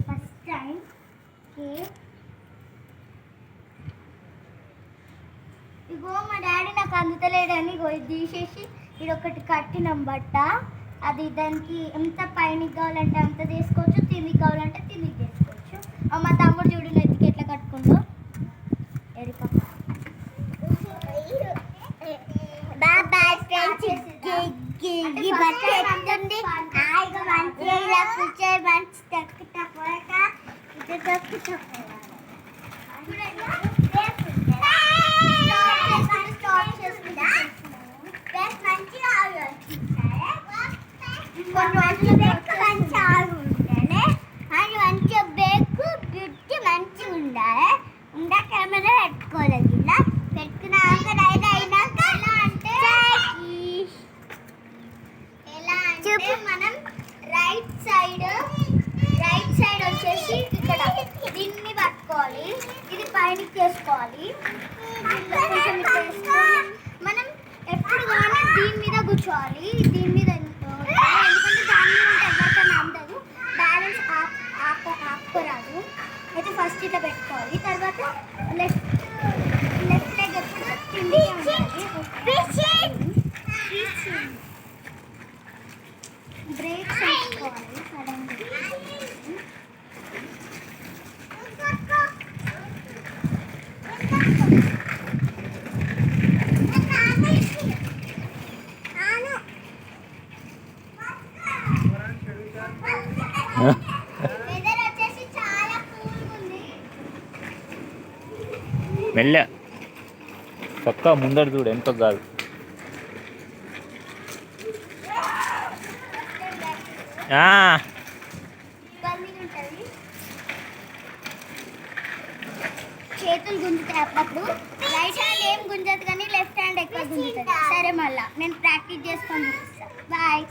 First time ఇగో మా daddy నాకు అందుతలేడని ఇగో ఇది తీసేసి ఇది ఒకటి కట్టినాం బట్ట. అది దానికి ఎంత పైనకి కావాలంటే అంత తీసుకోవచ్చు, తిండికి కావాలంటే తిండికి తీసుకోవచ్చు. మా తమ్ముడు చూడు నెత్తికి ఎట్లా కట్టుకుందో ఎరిపా. బాబాయ్ ఫ్రెండ్స్ ఈ బట్ట ఎట్లుంది? హాయిగా మంచిగా ఇలా కూర్చొని మంచి టక్ టక్ ఇది టక్ టక్ మంచిగా బేకు బ్యూటీ మంచిగా ఉండాలి. ఉందా కెమెరా పెట్టుకోలేదు ఇలా పెట్టుకున్నాక రైట్ అయినాక ఎలా అంటే మనం రైట్ సైడ్ వచ్చేసి ఇక్కడ దీన్ని పట్టుకోవాలి, ఇది పైనకి చేసుకోవాలి. మనం ఎప్పుడు కానీ దీని మీద కూర్చోవాలి, దీని మీద ఎందుకంటే దాని మీద ఎవరికైనా అందదు, బ్యాలెన్స్ ఆపుకోరాదు. అయితే ఫస్ట్ ఇట్లా పెట్టుకోవాలి, తర్వాత లెఫ్ట్ లెగ్ ఎప్పుడు తిండి బ్రేక్స్ వేసుకోవాలి సడన్గా. వెదర్ వచ్చేసి చాలా కూల్గా ఉంది. మెల్ల పక్కా ముందర చూడు, ఎంత కాదు. చేతులు గుంజుతాయి అప్పుడప్పుడు. రైట్ హ్యాండ్ ఏం గుంజదు కానీ లెఫ్ట్ హ్యాండ్ ఎక్కువ గుంజుతుంది. సరే మళ్ళా నేను ప్రాక్టీస్ చేసుకొని చూపిస్తాను. బాయ్.